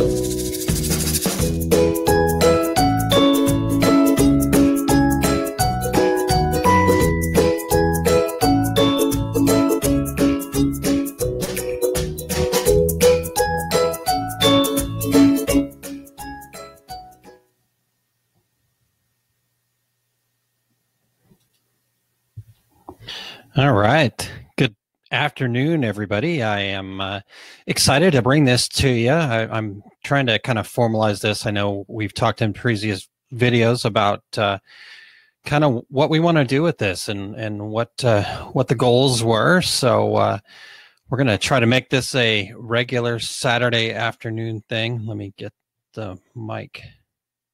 All right. Good afternoon, everybody. I am excited to bring this to you. I'm trying to kind of formalize this. I know we've talked in previous videos about kind of what we want to do with this and what the goals were. So we're going to try to make this a regular Saturday afternoon thing. Let me get the mic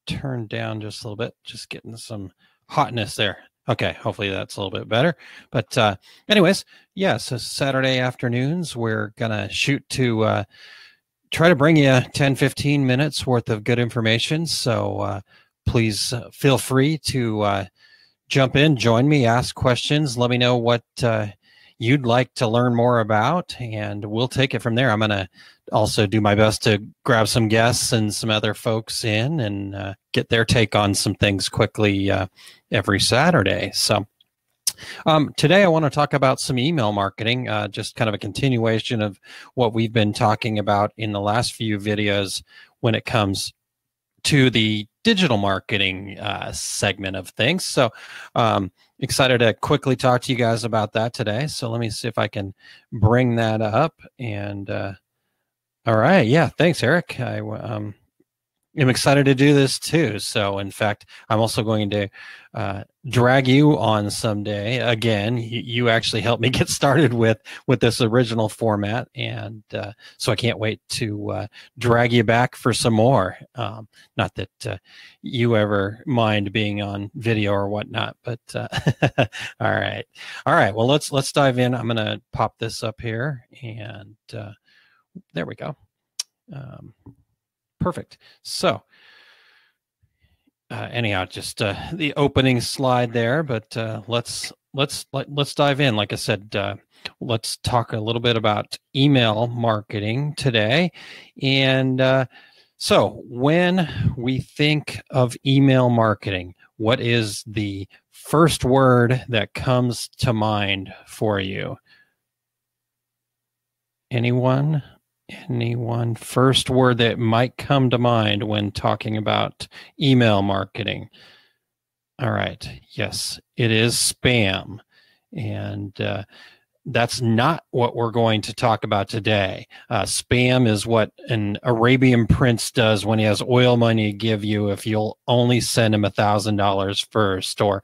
turned down just a little bit, just getting some hotness there. Okay, hopefully that's a little bit better. But anyways, yeah, so Saturday afternoons, we're going to shoot to try to bring you 10, 15 minutes worth of good information. So please feel free to jump in, join me, ask questions. Let me know what you'd like to learn more about, and we'll take it from there. I'm going to also do my best to grab some guests and some other folks in and get their take on some things quickly every Saturday. So today I want to talk about some email marketing, just kind of a continuation of what we've been talking about in the last few videos when it comes to the digital marketing segment of things. So excited to quickly talk to you guys about that today. So let me see if I can bring that up. And all right, yeah, thanks, Eric. I'm excited to do this too. So in fact, I'm also going to drag you on someday. Again, you actually helped me get started with this original format, and so I can't wait to drag you back for some more. Not that you ever mind being on video or whatnot, but all right. Well, let's dive in. I'm going to pop this up here, and there we go. Perfect. So anyhow, just the opening slide there, but let's dive in. Like I said, let's talk a little bit about email marketing today. And so when we think of email marketing, what is the first word that comes to mind for you? Anyone? First word that might come to mind when talking about email marketing? All right. Yes, it is spam. And that's not what we're going to talk about today. Spam is what an Arabian prince does when he has oil money to give you if you'll only send him $1,000 first. Or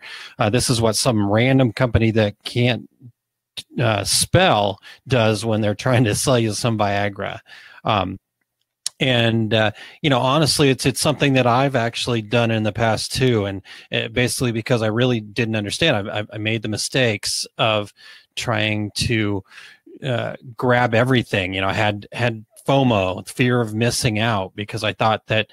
this is what some random company that can't spell does when they're trying to sell you some Viagra. Honestly, it's something that I've actually done in the past too. And basically because I really didn't understand, I made the mistakes of trying to grab everything. I had FOMO, fear of missing out, because I thought that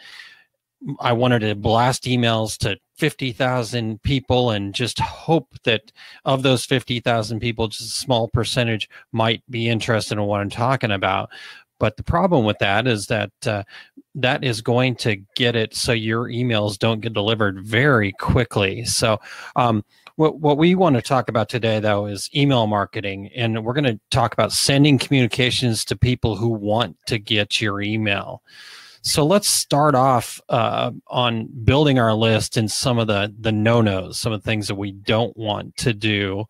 I wanted to blast emails to 50,000 people and just hope that of those 50,000 people, just a small percentage might be interested in what I'm talking about. But the problem with that is that that is going to get it so your emails don't get delivered very quickly. So what we want to talk about today, though, is email marketing. And we're going to talk about sending communications to people who want to get your email. So let's start off on building our list and some of the no-nos, some of the things that we don't want to do,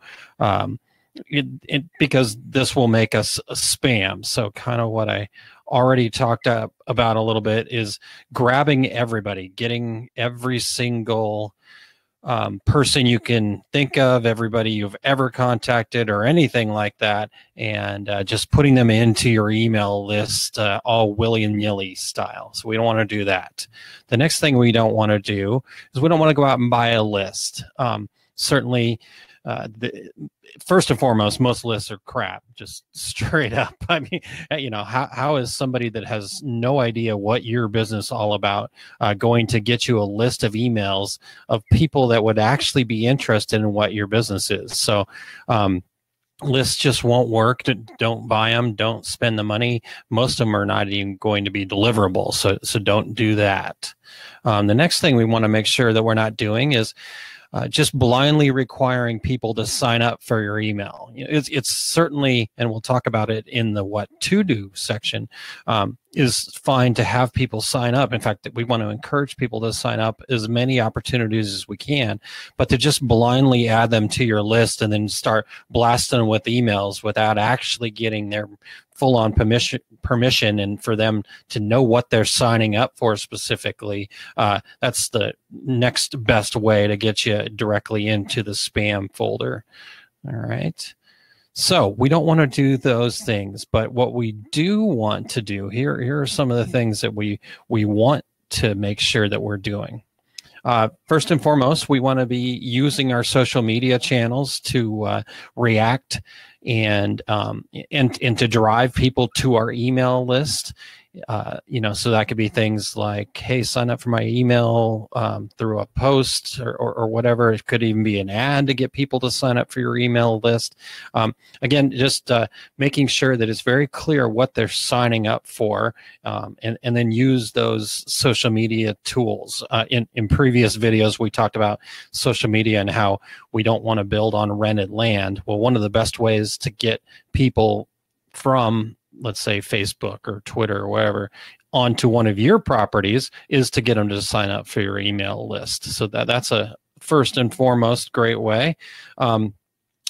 because this will make us a spam. So kind of what I already talked about a little bit is grabbing everybody, getting every single person you can think of, everybody you've ever contacted or anything like that, and just putting them into your email list all willy-nilly style. So we don't want to do that. The next thing we don't want to do is we don't want to go out and buy a list. Certainly, first and foremost, most lists are crap, just straight up. I mean, how is somebody that has no idea what your business is all about going to get you a list of emails of people that would actually be interested in what your business is? So lists just won't work. Don't buy them. Don't spend the money. Most of them are not even going to be deliverable. So don't do that. The next thing we want to make sure that we're not doing is just blindly requiring people to sign up for your email. It's certainly, and we'll talk about it in the what to do section, is fine to have people sign up. In fact, we want to encourage people to sign up as many opportunities as we can, but to just blindly add them to your list and then start blasting them with emails without actually getting their full-on permission and for them to know what they're signing up for specifically, that's the next best way to get you directly into the spam folder. All right. So we don't want to do those things, but what we do want to do, here are some of the things that we want to make sure that we're doing. First and foremost, we want to be using our social media channels to react and to drive people to our email list. So that could be things like, hey, sign up for my email through a post or whatever. It could even be an ad to get people to sign up for your email list. Again, just making sure that it's very clear what they're signing up for, and then use those social media tools. In previous videos, we talked about social media and how we don't want to build on rented land. Well, one of the best ways to get people from, let's say, Facebook or Twitter or whatever, onto one of your properties is to get them to sign up for your email list. So that's a first and foremost great way.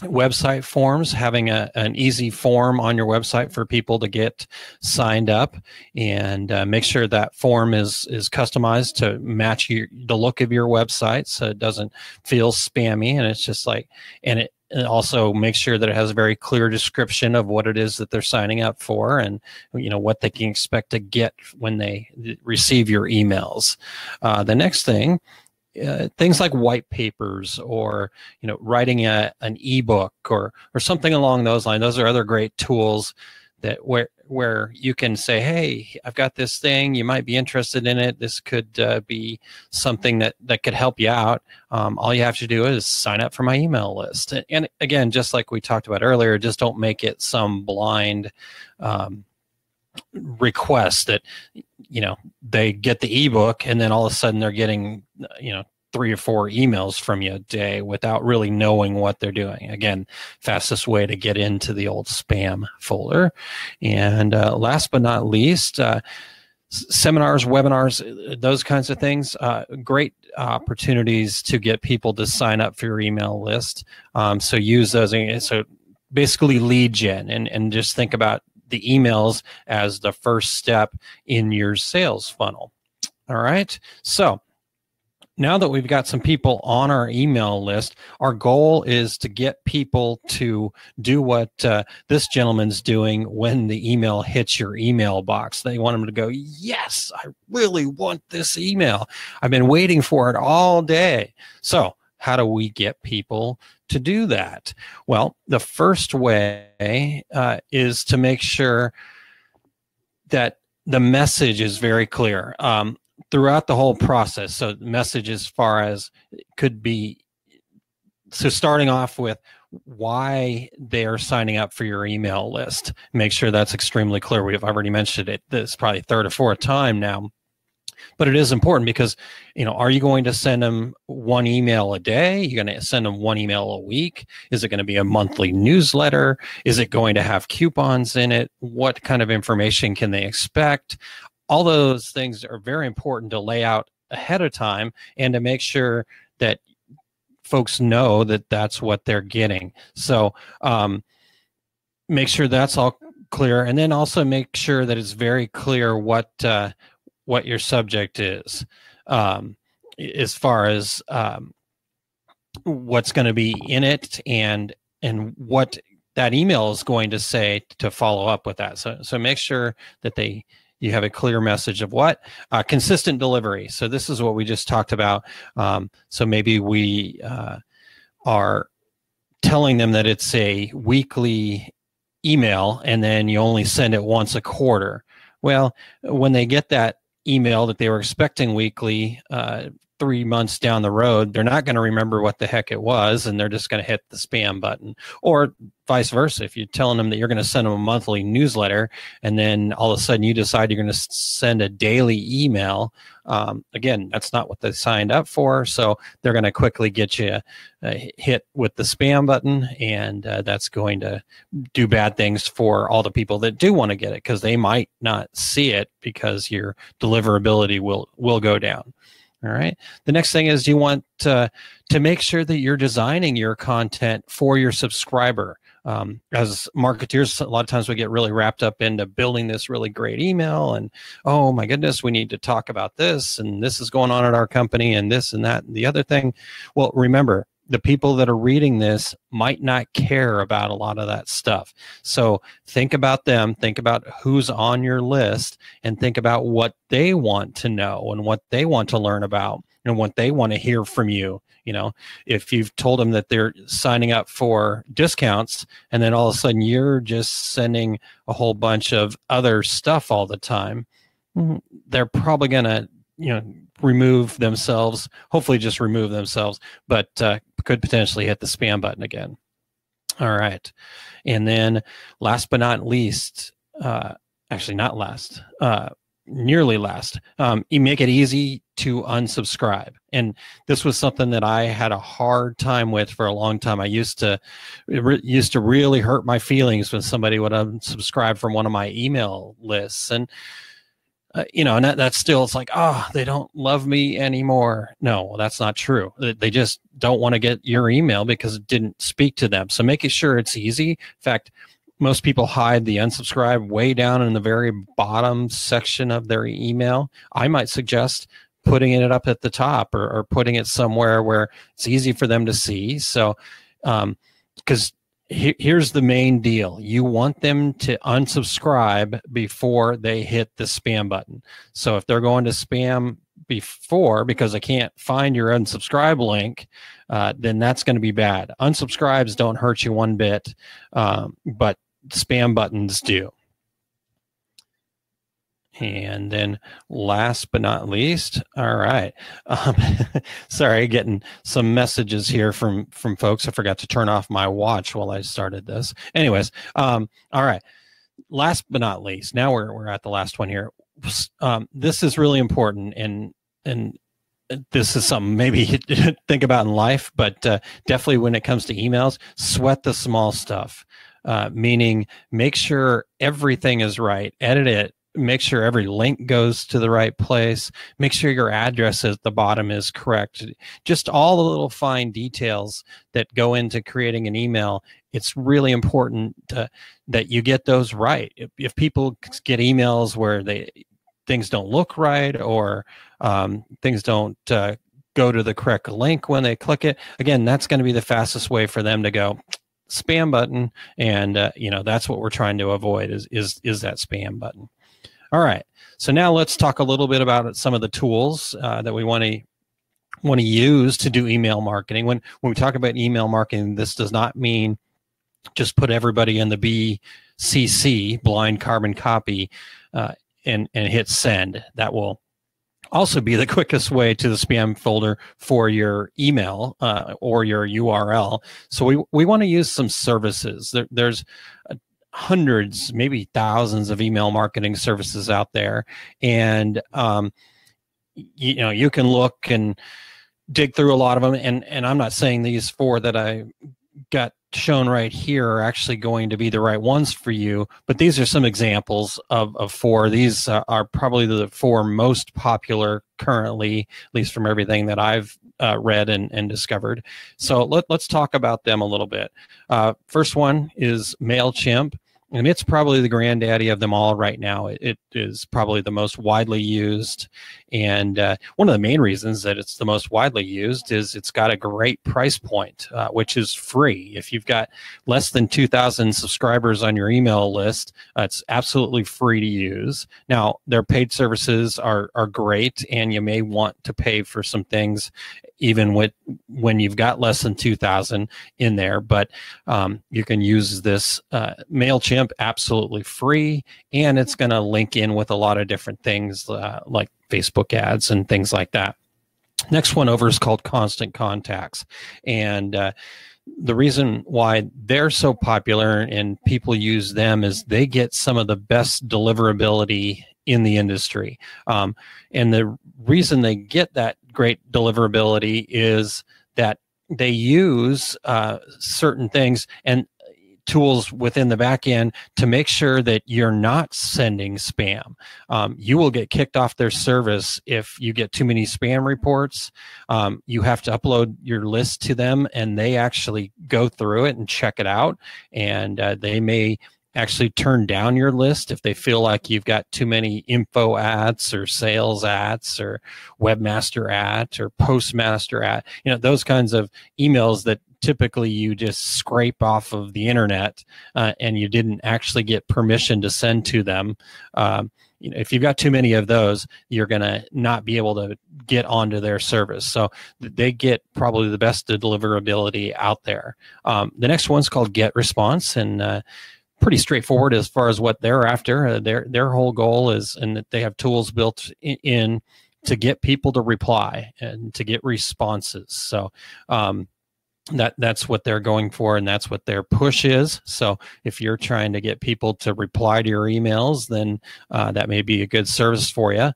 Website forms, having an easy form on your website for people to get signed up, and make sure that form is customized to match the look of your website, so it doesn't feel spammy. And it's just like, and also make sure that it has a very clear description of what it is that they're signing up for, and what they can expect to get when they receive your emails. The next thing, things like white papers, or writing an ebook or something along those lines. Those are other great tools that where you can say, hey, I've got this thing, you might be interested in it. This could be something that could help you out. All you have to do is sign up for my email list. And again, just like we talked about earlier, just don't make it some blind request that they get the ebook and then all of a sudden they're getting 3 or 4 emails from you a day without really knowing what they're doing. Again, fastest way to get into the old spam folder. And last but not least, seminars, webinars, those kinds of things, great opportunities to get people to sign up for your email list. So use those. So basically lead gen, and just think about the emails as the first step in your sales funnel. All right. So now that we've got some people on our email list, our goal is to get people to do what this gentleman's doing when the email hits your email box. They want them to go, yes, I really want this email. I've been waiting for it all day. So how do we get people to do that? Well, the first way is to make sure that the message is very clear. Throughout the whole process. So message as far as could be, so starting off with why they are signing up for your email list. Make sure that's extremely clear. We've already mentioned it. This is probably 3rd or 4th time now. But it is important because, are you going to send them 1 email a day? You're going to send them 1 email a week? Is it going to be a monthly newsletter? Is it going to have coupons in it? What kind of information can they expect? All those things are very important to lay out ahead of time and to make sure that folks know that that's what they're getting. So make sure that's all clear, and then also make sure that it's very clear what your subject is, as far as what's going to be in it and what that email is going to say to follow up with that. So make sure that you have a clear message of what consistent delivery. So this is what we just talked about. So maybe we are telling them that it's a weekly email and then you only send it once a quarter. Well, when they get that email that they were expecting weekly, 3 months down the road, they're not going to remember what the heck it was, and they're just going to hit the spam button. Or vice versa. If you're telling them that you're going to send them a monthly newsletter, and then all of a sudden you decide you're going to send a daily email, again, that's not what they signed up for. So they're going to quickly get you hit with the spam button, and that's going to do bad things for all the people that do want to get it, because they might not see it because your deliverability will go down. All right. The next thing is you want to make sure that you're designing your content for your subscriber. As marketeers, a lot of times we get really wrapped up into building this really great email, and oh my goodness, we need to talk about this, and this is going on at our company, and this and that and the other thing. Well, remember, the people that are reading this might not care about a lot of that stuff. So think about them, think about who's on your list, and think about what they want to know and what they want to learn about and what they want to hear from you. You know, if you've told them that they're signing up for discounts, and then all of a sudden you're just sending a whole bunch of other stuff all the time, they're probably going to, remove themselves, hopefully just remove themselves, but could potentially hit the spam button again. All right. And then last but not least, actually not last, nearly last, you make it easy to unsubscribe. And this was something that I had a hard time with for a long time. It used to really hurt my feelings when somebody would unsubscribe from one of my email lists. And and that's still, it's like, they don't love me anymore. No, that's not true. They just don't want to get your email because it didn't speak to them. So making sure it's easy. In fact, most people hide the unsubscribe way down in the very bottom section of their email. I might suggest putting it up at the top, or putting it somewhere where it's easy for them to see. So, because here's the main deal. You want them to unsubscribe before they hit the spam button. So if they're going to spam before because I can't find your unsubscribe link, then that's going to be bad. Unsubscribes don't hurt you one bit, but spam buttons do. And then last but not least, all right. Sorry, getting some messages here from folks. I forgot to turn off my watch while I started this. Anyways, all right. Last but not least, now we're at the last one here. This is really important, and this is something maybe you think about in life, but definitely when it comes to emails, sweat the small stuff. Meaning, make sure everything is right. Edit it. Make sure every link goes to the right place. Make sure your address at the bottom is correct. Just all the little fine details that go into creating an email. It's really important that you get those right. If people get emails where things don't look right, or things don't go to the correct link when they click it, again, that's going to be the fastest way for them to go spam button. And that's what we're trying to avoid is that spam button. All right. So now let's talk a little bit about some of the tools that we want to use to do email marketing. When we talk about email marketing, this does not mean just put everybody in the BCC, blind carbon copy, and hit send. That will also be the quickest way to the spam folder for your email or your URL. So we want to use some services. There's hundreds, maybe thousands of email marketing services out there. And, you can look and dig through a lot of them. And I'm not saying these 4 that I got shown right here are actually going to be the right ones for you, but these are some examples of 4. These are probably the 4 most popular currently, at least from everything that I've read and discovered. So let's talk about them a little bit. First one is MailChimp. And it's probably the granddaddy of them all right now. It is probably the most widely used. And one of the main reasons that it's the most widely used is it's got a great price point, which is free. If you've got less than 2,000 subscribers on your email list, it's absolutely free to use. Now, their paid services are great, and you may want to pay for some things even when you've got less than 2,000 in there. But you can use this MailChimp absolutely free, and it's going to link in with a lot of different things like Facebook ads and things like that. Next one over is called Constant Contacts. And the reason why they're so popular and people use them is they get some of the best deliverability in the industry. And the reason they get that great deliverability is that they use certain things and tools within the back end to make sure that you're not sending spam. You will get kicked off their service if you get too many spam reports. You have to upload your list to them, and they actually go through it and check it out. And they may actually turn down your list if they feel like you've got too many info ads or sales ads or webmaster ads or postmaster ad, those kinds of emails that typically you just scrape off of the internet and you didn't actually get permission to send to them. If you've got too many of those, you're going to not be able to get onto their service. So they get probably the best deliverability out there. The next one's called GetResponse, and pretty straightforward as far as what they're after. Their whole goal is, and that they have tools built in to get people to reply and to get responses. So that's what they're going for, and that's what their push is. So if you're trying to get people to reply to your emails, then that may be a good service for you.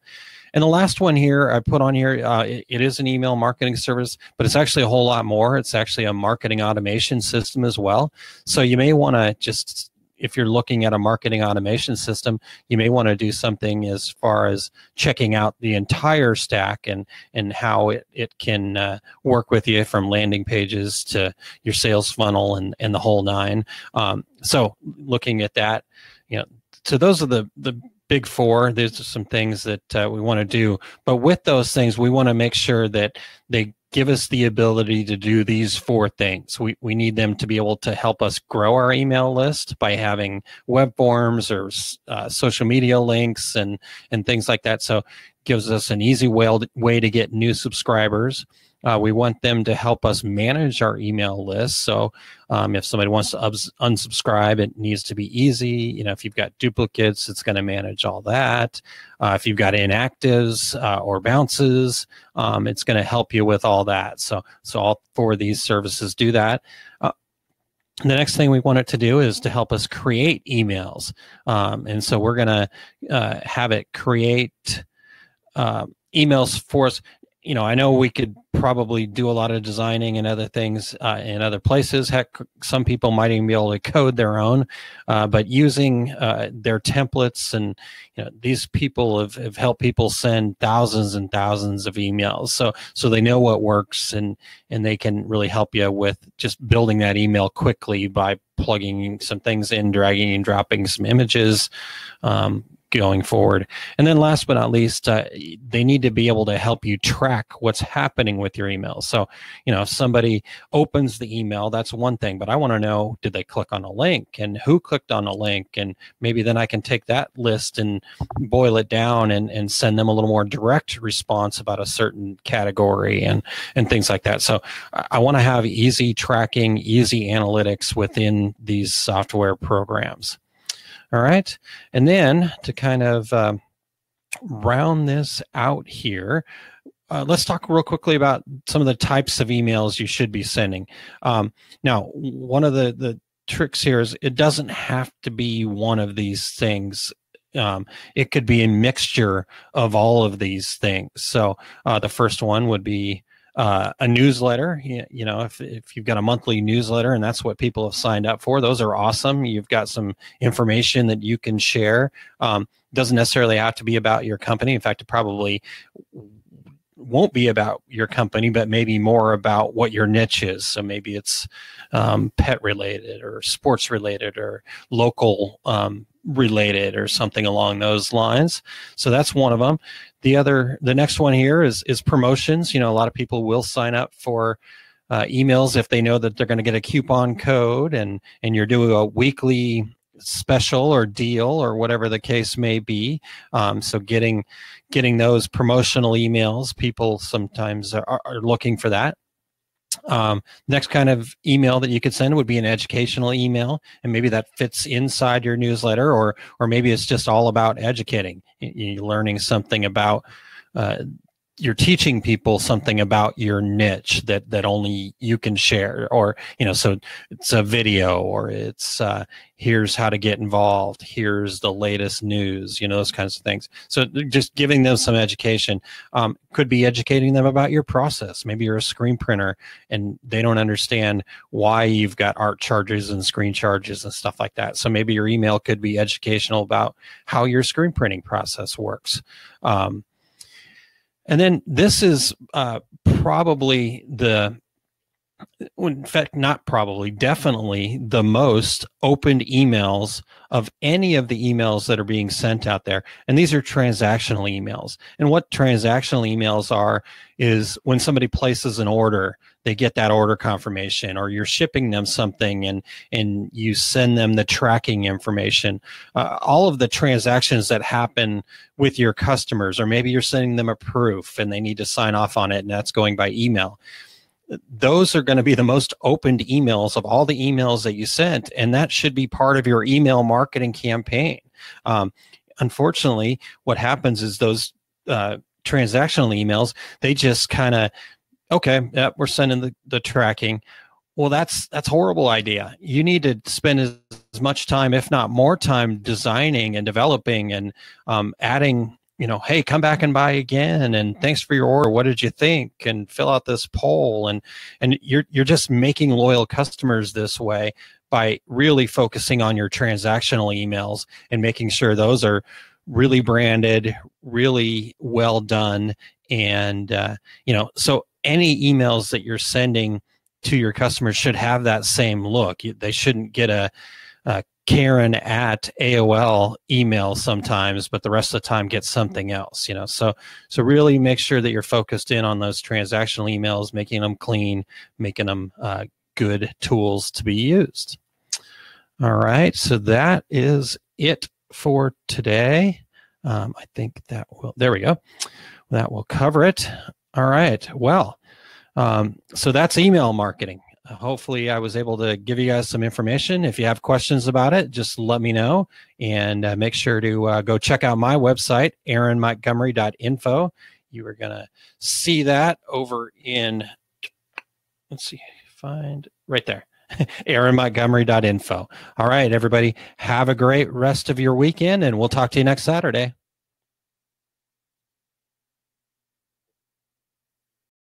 And the last one here I put on here, it is an email marketing service, but it's actually a whole lot more. It's actually a marketing automation system as well. So you may want to just, if you're looking at a marketing automation system, you may want to do something as far as checking out the entire stack and how it can work with you from landing pages to your sales funnel and the whole nine. So looking at that, so those are the big four. There's some things that we want to do, but with those things, we want to make sure that they give us the ability to do these four things. We need them to be able to help us grow our email list by having web forms or social media links and things like that. So it gives us an easy way to get new subscribers. We want them to help us manage our email list. So if somebody wants to unsubscribe, it needs to be easy. If you've got duplicates, it's going to manage all that. If you've got inactives or bounces, it's going to help you with all that. So all four of these services do that. The next thing we want it to do is to help us create emails. And so we're going to have it create emails for us. I know we could probably do a lot of designing and other things in other places. Heck, some people might even be able to code their own, but using their templates, and these people have helped people send thousands and thousands of emails. So they know what works, and they can really help you with just building that email quickly by plugging some things in, dragging and dropping some images, going forward. And then last but not least, they need to be able to help you track what's happening with your emails. So, if somebody opens the email, that's one thing, but I want to know, did they click on a link, and who clicked on a link? And maybe then I can take that list and boil it down and send them a little more direct response about a certain category and things like that. So I want to have easy tracking, easy analytics within these software programs. All right. And then to kind of round this out here, let's talk real quickly about some of the types of emails you should be sending. Now, one of the tricks here is it doesn't have to be one of these things. It could be a mixture of all of these things. So the first one would be a newsletter. If you've got a monthly newsletter and that's what people have signed up for, those are awesome. You've got some information that you can share. Doesn't necessarily have to be about your company. In fact, it probably won't be about your company, but maybe more about what your niche is. So maybe it's pet related or sports related or local related or something along those lines. So that's one of them. The next one here is promotions. A lot of people will sign up for emails if they know that they're going to get a coupon code and you're doing a weekly special or deal or whatever the case may be. So getting those promotional emails, people sometimes are looking for that. Next kind of email that you could send would be an educational email, and maybe that fits inside your newsletter, or maybe it's just all about educating. You're learning something about you're teaching people something about your niche that only you can share, or so it's a video, or it's here's how to get involved, here's the latest news, those kinds of things. So just giving them some education. Could be educating them about your process. Maybe you're a screen printer and they don't understand why you've got art charges and screen charges and stuff like that. So maybe your email could be educational about how your screen printing process works. And then this is probably in fact, not probably, definitely the most opened emails of any of the emails that are being sent out there. And these are transactional emails. And what transactional emails are is when somebody places an order, they get that order confirmation, or you're shipping them something and you send them the tracking information. All of the transactions that happen with your customers, or maybe you're sending them a proof and they need to sign off on it, and that's going by email. Those are going to be the most opened emails of all the emails that you sent, and that should be part of your email marketing campaign. Unfortunately, what happens is those transactional emails, they just kind of, okay, yeah, we're sending the tracking. Well, that's a horrible idea. You need to spend as much time, if not more time, designing and developing and adding, hey, come back and buy again, and thanks for your order. What did you think? And fill out this poll. And you're just making loyal customers this way by really focusing on your transactional emails and making sure those are really branded, really well done. And, so any emails that you're sending to your customers should have that same look. They shouldn't get a Karen at AOL email sometimes, but the rest of the time get something else, So really make sure that you're focused in on those transactional emails, making them clean, making them good tools to be used. All right, so that is it for today. I think there we go. That will cover it. All right, well, so that's email marketing. Hopefully I was able to give you guys some information. If you have questions about it, just let me know, and make sure to go check out my website, aaronmontgomery.info. You are going to see that over in, let's see, find right there, aaronmontgomery.info. All right, everybody, have a great rest of your weekend, and we'll talk to you next Saturday.